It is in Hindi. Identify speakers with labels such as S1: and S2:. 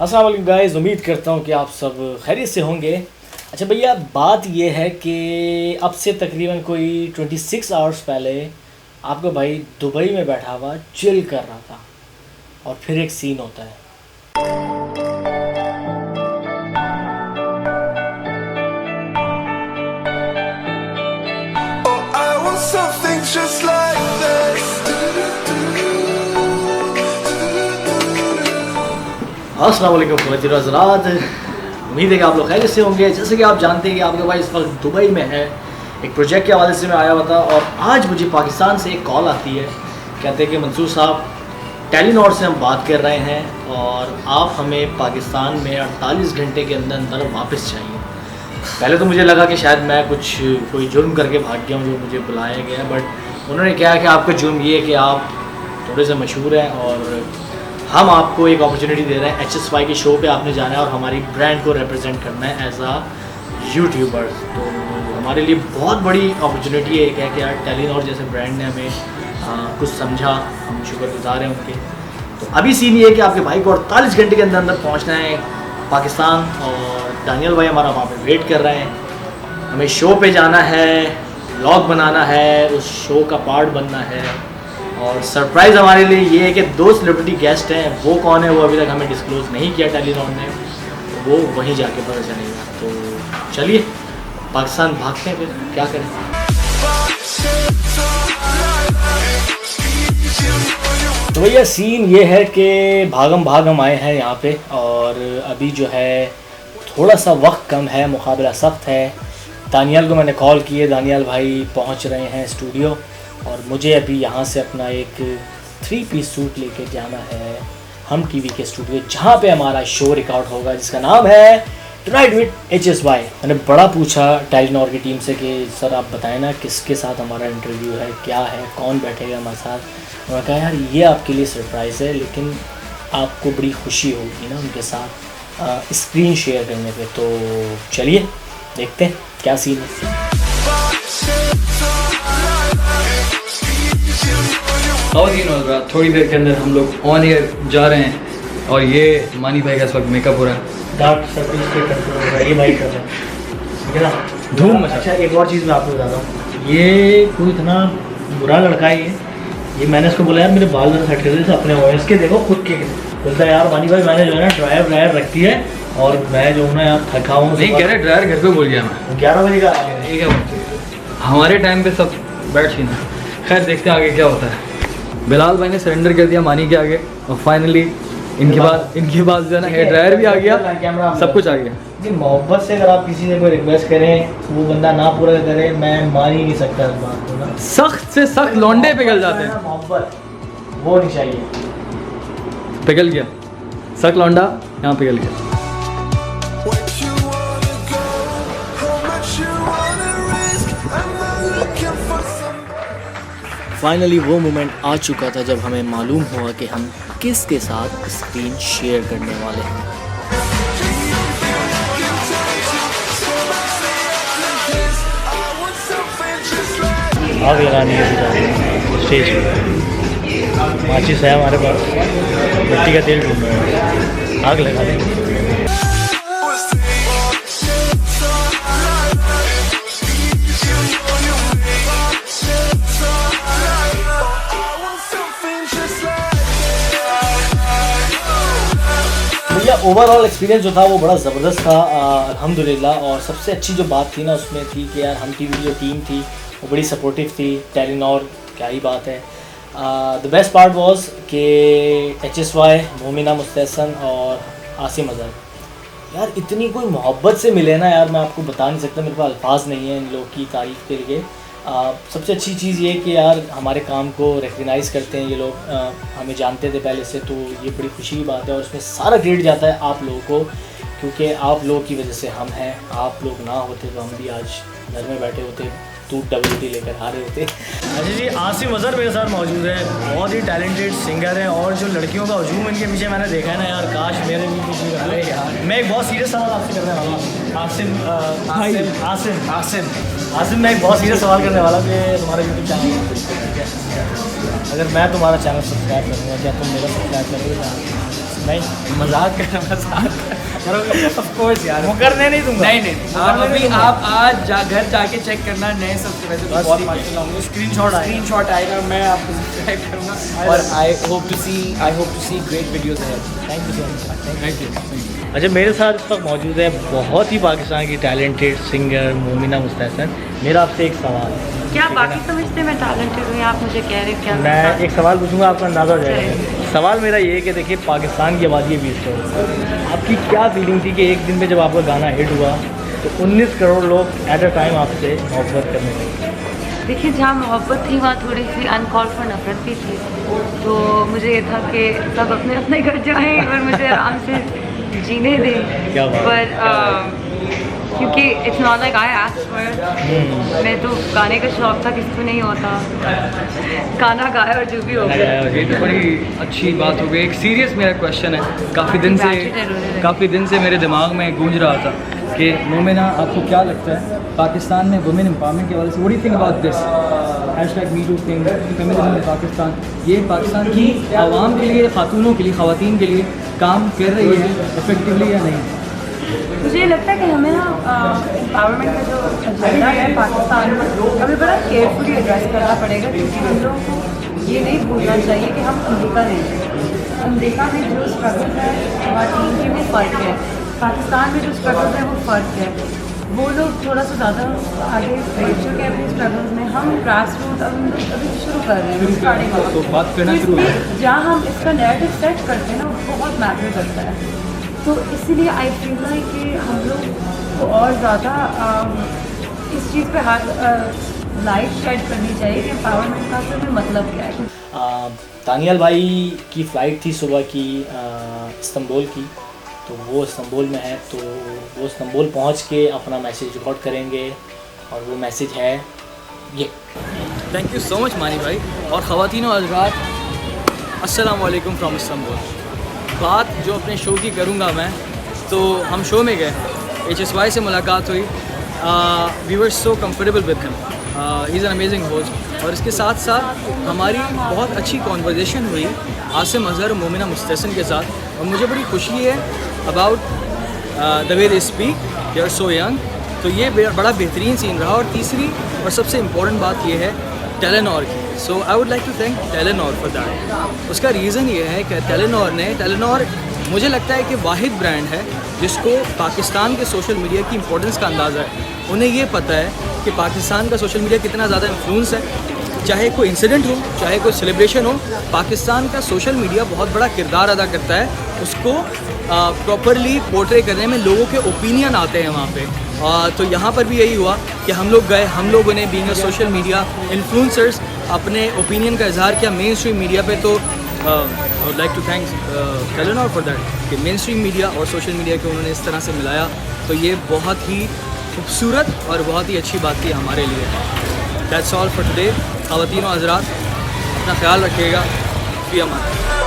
S1: अस्सलाम वालेकुम गाइस, उम्मीद करता हूँ कि आप सब खैरियत से होंगे। अच्छा भैया, बात ये है कि अब से तकरीबन कोई 26 आवर्स पहले आपका भाई दुबई में बैठा हुआ चिल कर रहा था और फिर एक सीन होता है। अस्सलाम वालेकुम ख़वातीन व हज़रात, उम्मीद है कि आप लोग खैरियत से होंगे। जैसे कि आप जानते हैं कि आपके भाई इस वक्त दुबई में है, एक प्रोजेक्ट के हवाले से मैं आया हुआ था और आज मुझे पाकिस्तान से एक कॉल आती है। कहते हैं कि मंसूर साहब, टेलीनॉर से हम बात कर रहे हैं और आप हमें पाकिस्तान में 48 घंटे के अंदर अंदर वापस चाहिए। पहले तो मुझे लगा कि शायद मैं कोई जुर्म करके भाग गया हूँ जो मुझे बुलाया गया, बट उन्होंने कहा कि आपका जुर्म ये है कि आप थोड़े से मशहूर हैं और हम आपको एक अपॉर्चुनिटी दे रहे हैं। HSY के शो पे आपने जाना है और हमारी ब्रांड को रिप्रेजेंट करना है एज आ यूट्यूबर। तो हमारे लिए बहुत बड़ी अपॉर्चुनिटी है कि यार टेलीनॉर जैसे ब्रांड ने हमें कुछ समझा, हम शुक्रगुजार हैं उनके। तो अभी सीन ये है कि आपके भाई को 48 घंटे के अंदर अंदर पहुँचना है पाकिस्तान और दानियल भाई हमारा वहाँ पे वेट कर रहे हैं। हमें शो पे जाना है, व्लॉग बनाना है, उस शो का पार्ट बनना है और सरप्राइज़ हमारे लिए ये है कि 2 सेलिब्रिटी गेस्ट हैं। वो कौन है वो अभी तक हमें डिस्क्लोज़ नहीं किया टेलीनॉर ने, तो वो वहीं जाके पता चलेगा। तो चलिए पाकिस्तान भागते हैं, फिर क्या करें। तो भैया सीन ये है कि भागम भाग हम आए हैं यहाँ पे और अभी जो है थोड़ा सा वक्त कम है, मुकाबला सख्त है। दानियाल को मैंने कॉल किए, दानियाल भाई पहुँच रहे हैं स्टूडियो और मुझे अभी यहाँ से अपना एक 3 पीस सूट लेके जाना है हम टीवी के स्टूडियो, जहाँ पे हमारा शो रिकॉर्ड होगा जिसका नाम है टुनाइट विद HSY। मैंने बड़ा पूछा टेलीनॉर की टीम से कि सर आप बताएं ना किसके साथ हमारा इंटरव्यू है, क्या है, कौन बैठेगा हमारे साथ। उन्होंने कहा यार ये आपके लिए सरप्राइज़ है, लेकिन आपको बड़ी खुशी होगी ना उनके साथ स्क्रीन शेयर करने पे। तो चलिए देखते हैं क्या सीन है।
S2: थोड़ी देर के अंदर हम लोग ऑन एयर जा रहे हैं और ये मानी भाई का इस वक्त मेकअप हो रहा है,
S1: डार्क सर्कल्स पे कंट्रोल हो रहा है, ये भाई कर रहा है, ठीक है ना, धूम मचा। अच्छा एक और चीज़ मैं आपको बताता हूँ, ये कोई इतना बुरा लड़का है ये मैंने इसको बोला यार मेरे बाल ज़रा सेट कर दे, अपने वॉइस के देखो खुद के बोलता है यार मानी भाई मैंने जो है ना ड्रायर रखती है और मैं जो हूँ ना यार थका हूँ।
S2: नहीं कह रहे ड्रायर घर पे भूल गया मैं,
S1: 11 बजे का
S2: हमारे टाइम पे सब बैठ ही ना। खैर देखते हैं आगे क्या होता है। बिलाल भाई ने सरेंडर कर दिया मानी के आगे और फाइनली इनके बाद जो है ना हेयर ड्रायर भी आ गया, सब कुछ आ गया।
S1: लेकिन मोहब्बत से अगर आप किसी से कोई रिक्वेस्ट करें वो बंदा ना पूरा करे, मैं मान ही नहीं सकता इस बात को ना।
S2: सख्त से सख्त लौंडे पिघल जाते हैं,
S1: मोहब्बत वो नहीं चाहिए।
S2: पिघल गया सख्त लौंडा, यहाँ पिघल गया।
S1: फाइनली वो मोमेंट आ चुका था जब हमें मालूम हुआ कि हम किसके साथ स्क्रीन शेयर करने वाले हैं। आग लगाने के स्टेज पे माचिस है हमारे पास, मिट्टी का तेल ढूंढ रहे हैं, आग लगा देंगे। भैया ओवरऑल एक्सपीरियंस जो था वो बड़ा ज़बरदस्त था अल्हम्दुलिल्लाह। और सबसे अच्छी जो बात थी ना उसमें थी कि यार हम टीवी की जो टीम थी वो बड़ी सपोर्टिव थी। टेलीनॉर क्या ही बात है। द बेस्ट पार्ट वाज कि HSY, मोमिना मुस्तहसन और आसिम अजहर, यार इतनी कोई मोहब्बत से मिले ना यार, मैं आपको बता नहीं सकता, मेरे पास अल्फाज नहीं है इन लोगों की तारीफ़ के लिए। सबसे अच्छी चीज़ ये कि यार हमारे काम को रिकग्नाइज़ करते हैं ये लोग, हमें जानते थे पहले से, तो ये बड़ी खुशी की बात है। और उसमें सारा क्रेडिट जाता है आप लोगों को, क्योंकि आप लोगों की वजह से हम हैं। आप लोग ना होते तो हम भी आज घर में बैठे होते, टूट WT लेकर आ रहे होते। अच्छा जी, आसिम अजहर मेरे साथ मौजूद है, बहुत ही टैलेंटेड सिंगर है और जो लड़कियों का हजूम इनके पीछे मैंने देखा है ना यार, काश मेरे भी पीछे रहे यार। मैं एक बहुत सीरियस सवाल आपसे करने वाला हूँ आसिम, मैं एक बहुत सीरियस सवाल करने वाला हूँ कि तुम्हारा यूट्यूब चैनल, अगर मैं तुम्हारा चैनल सब्सक्राइब करूँगा क्या तुम मेरा सब्सक्राइब करोगे? नहीं
S2: मजाक कर रहा करोगे
S1: ऑफ कोर्स यार,
S2: मुकरने नहीं दूंगा।
S1: नहीं
S2: आप अभी आप आज घर जाके चेक करना नए सब्सक्राइबर
S1: बस
S2: बहुत
S1: ठीक है।
S2: माशाल्लाह होंगे।
S1: स्क्रीनशॉट आएगा, मैं आपको
S2: सब्सक्राइब करूंगा
S1: और I hope to see great videos ahead. Thank you so much.
S2: Thank you.
S1: अच्छा, मेरे साथ इस वक्त मौजूद है बहुत ही पाकिस्तान की टैलेंटेड सिंगर मोमिना मुस्तहसन। मेरा आपसे एक सवाल है।
S3: क्या बाकी समझते मैं टैलेंटेड हूँ, आप मुझे कह रहे हो क्या?
S1: मैं एक सवाल पूछूंगा, आपका अंदाज़ा हो जाएगा। सवाल मेरा ये है कि देखिए, पाकिस्तान की आबादी है 20 करोड़। आपकी क्या फीलिंग थी कि एक दिन में जब आपका गाना हिट हुआ तो 19 करोड़ लोग एट अ टाइम आपसे मोहब्बत करने लगे?
S3: देखिए, जहाँ मोहब्बत थी वहाँ थोड़ी सी अनकॉल फॉर नफरत भी थी। तो मुझे ये था कि सब अपने अपने घर जाएं और मुझे आराम से जीने दें।
S1: क्या बात।
S3: पर क्योंकि it's not like I asked for it. मैं तो गाने का शौक था, किसको नहीं होता। गाना गाया और जो भी हो गया।
S2: ये तो बड़ी अच्छी बात हो गई। एक सीरियस मेरा क्वेश्चन है, काफ़ी दिन से मेरे दिमाग में गूंज रहा था कि मोमिना, आपको क्या लगता है पाकिस्तान में वुमेन एम्पावरमेंट के वाले से, what do you think about this #MeToo thing, feminism in Pakistan, ये पाकिस्तान की आवाम के लिए, खातूनों के लिए, ख़वातीन के लिए काम कर रही है इफेक्टिवली या नहीं?
S3: मुझे लगता है कि हमें ना एम्पावरमेंट का जो एजेंडा है पाकिस्तान में, हमें बड़ा केयरफुली एड्रेस करना पड़ेगा, क्योंकि हम लोगों को ये नहीं भूलना चाहिए कि हम अमेरिका नहीं हैं। अमेरिका में जो स्ट्रगल है ख़वातीन के, वो फ़र्क है। पाकिस्तान में जो स्ट्रगल है वो फ़र्क है। वो लोग थोड़ा सा ज़्यादा आगे बढ़ चुके हैं अपने स्ट्रगल्स में। हम ग्रास रूट अभी शुरू कर रहे हैं, स्टार्टिंग
S2: तो बात करना शुरू हो।
S3: जहाँ हम इसका नैरेटिव सेट करते हैं ना, वो बहुत मैटर करता है। तो इसीलिए आई फील लाइक कि हम लोग को और ज़्यादा इस चीज़ पे हाथ लाइट शेड करनी चाहिए कि एम्पावरमेंट का असल में मतलब क्या है।
S1: तानियल भाई की फ़्लाइट थी सुबह की इस्तांबुल की, तो वो इस्तांबुल में है, तो वो इस्तांबुल पहुंच के अपना मैसेज रिकॉर्ड करेंगे और वो मैसेज है ये।
S2: थैंक यू सो मच मानी भाई। और ख़वातीन और हज़रात, अस्सलाम वालेकुम फ्रॉम इस्तांबुल। बात जो अपने शो की करूँगा मैं, तो हम शो में गए, HSY से मुलाकात हुई। We were so comfortable with him, he is an amazing host. और इसके साथ साथ हमारी बहुत अच्छी कॉन्वर्जेसन हुई आसिम अज़हर, मोमिना मुस्तहसन के साथ। और मुझे बड़ी खुशी है about the way they speak, they are so young. तो ये बड़ा बेहतरीन सीन रहा। और तीसरी और सबसे इम्पॉर्टेंट बात ये है टेलेनॉर की। So I would like to thank Telenor for that. उसका रीज़न ये है कि टेलेनॉर मुझे लगता है कि वाहिद ब्रांड है जिसको पाकिस्तान के सोशल मीडिया की इंपॉर्टेंस का अंदाज़ा है। उन्हें ये पता है कि पाकिस्तान का सोशल मीडिया कितना ज़्यादा इन्फ्लुएंस है। चाहे कोई इंसिडेंट हो, चाहे कोई सेलिब्रेशन हो, पाकिस्तान का सोशल मीडिया बहुत बड़ा किरदार अदा करता है। उसको प्रॉपरली पोर्ट्रे करने में लोगों के ओपिनियन आते हैं वहाँ पे। तो यहाँ पर भी यही हुआ कि हम लोग गए, हम लोगों ने being a social media influencers अपने ओपिनियन का इजहार किया मेन स्ट्रीम मीडिया पे। तो I would like to thank Telenor for that कि मेन स्ट्रीम मीडिया और सोशल मीडिया को उन्होंने इस तरह से मिलाया। तो ये बहुत ही खूबसूरत और बहुत ही अच्छी बात थी हमारे लिए। That's all for today. ख़वातीन और हज़रात, अपना ख्याल रखिएगा। फ़ी अमान।